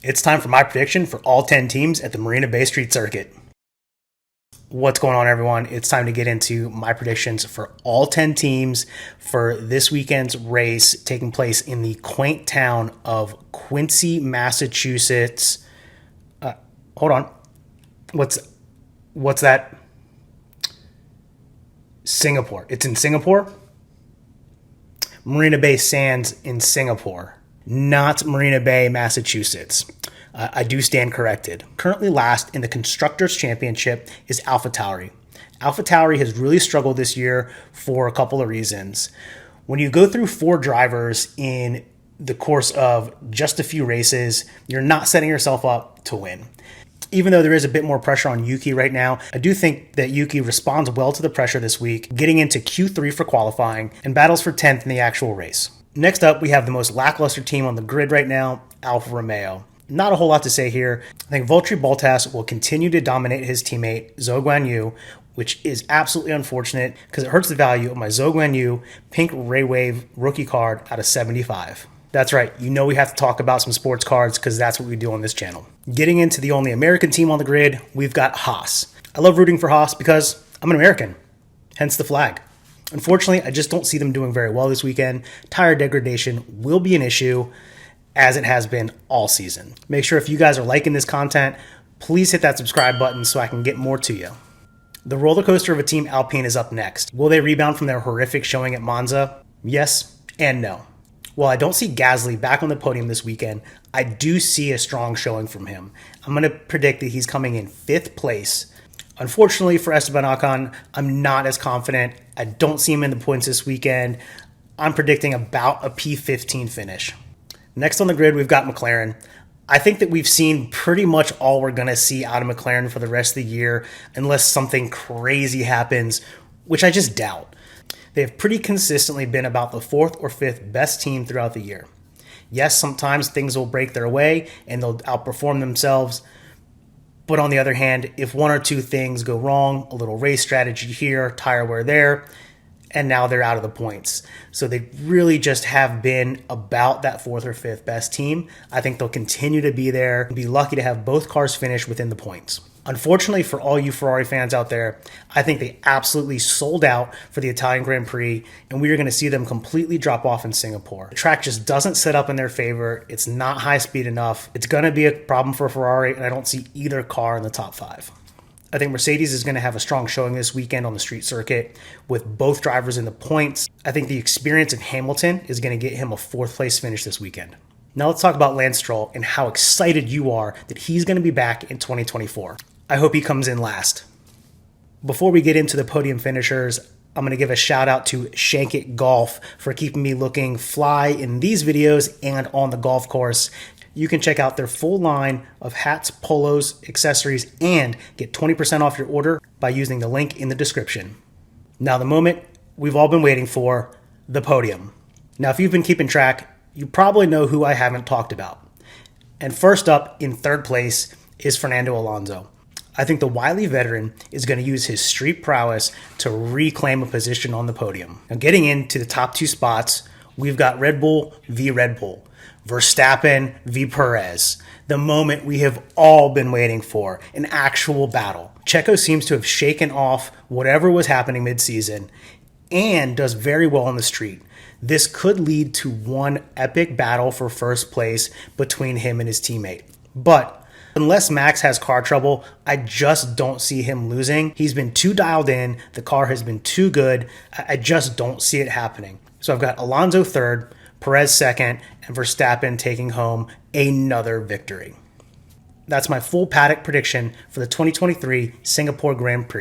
It's time for my prediction for all 10 teams at the Marina Bay Street Circuit. What's going on, everyone? It's time to get into my predictions for all 10 teams for this weekend's race taking place in the quaint town of Quincy, Massachusetts. Hold on. What's that? Singapore. It's in Singapore? Marina Bay Sands in Singapore, not Marina Bay, Massachusetts. I do stand corrected. Currently last in the Constructors' Championship is AlphaTauri. AlphaTauri has really struggled this year for a couple of reasons. When you go through 4 drivers in the course of just a few races, you're not setting yourself up to win. Even though there is a bit more pressure on Yuki right now, I do think that Yuki responds well to the pressure this week, getting into Q3 for qualifying and battles for 10th in the actual race. Next up, we have the most lackluster team on the grid right now, Alfa Romeo. Not a whole lot to say here. I think Valtteri Bottas will continue to dominate his teammate, Zhou Guanyu, which is absolutely unfortunate because it hurts the value of my Zhou Guanyu pink Ray Wave rookie card out of 75. That's right, you know we have to talk about some sports cards because that's what we do on this channel. Getting into the only American team on the grid, we've got Haas. I love rooting for Haas because I'm an American, hence the flag. Unfortunately, I just don't see them doing very well this weekend. Tire degradation will be an issue, as it has been all season. Make sure if you guys are liking this content, please hit that subscribe button so I can get more to you. The roller coaster of a team Alpine is up next. Will they rebound from their horrific showing at Monza? Yes and no. While I don't see Gasly back on the podium this weekend, I do see a strong showing from him. I'm going to predict that he's coming in 5th place. Unfortunately for Esteban Ocon, I'm not as confident. I don't see him in the points this weekend. I'm predicting about a P15 finish. Next on the grid, we've got McLaren. I think that we've seen pretty much all we're going to see out of McLaren for the rest of the year, unless something crazy happens, which I just doubt. They have pretty consistently been about the 4th or 5th best team throughout the year. Yes, sometimes things will break their way and they'll outperform themselves. But on the other hand, if 1 or 2 things go wrong, a little race strategy here, tire wear there, and now they're out of the points. So they really just have been about that 4th or 5th best team. I think they'll continue to be there and be lucky to have both cars finish within the points. Unfortunately for all you Ferrari fans out there, I think they absolutely sold out for the Italian Grand Prix, and we are going to see them completely drop off in Singapore. The track just doesn't set up in their favor. It's not high speed enough. It's going to be a problem for Ferrari, and I don't see either car in the top 5. I think Mercedes is going to have a strong showing this weekend on the street circuit with both drivers in the points. I think the experience of Hamilton is going to get him a 4th place finish this weekend. Now let's talk about Lance Stroll and how excited you are that he's going to be back in 2024. I hope he comes in last. Before we get into the podium finishers, I'm going to give a shout out to Shank It Golf for keeping me looking fly in these videos and on the golf course. You can check out their full line of hats, polos, accessories, and get 20% off your order by using the link in the description. Now the moment we've all been waiting for, the podium. Now if you've been keeping track, you probably know who I haven't talked about. And first up in 3rd place is Fernando Alonso. I think the wily veteran is going to use his street prowess to reclaim a position on the podium. Now getting into the top 2 spots, we've got Red Bull v Red Bull. Verstappen v Perez, the moment we have all been waiting for, an actual battle. Checo seems to have shaken off whatever was happening mid-season and does very well on the street. This could lead to one epic battle for 1st place between him and his teammate. But unless Max has car trouble, I just don't see him losing. He's been too dialed in. The car has been too good. I just don't see it happening. So I've got Alonso 3rd, Perez 2nd, and Verstappen taking home another victory. That's my full Paddock prediction for the 2023 Singapore Grand Prix.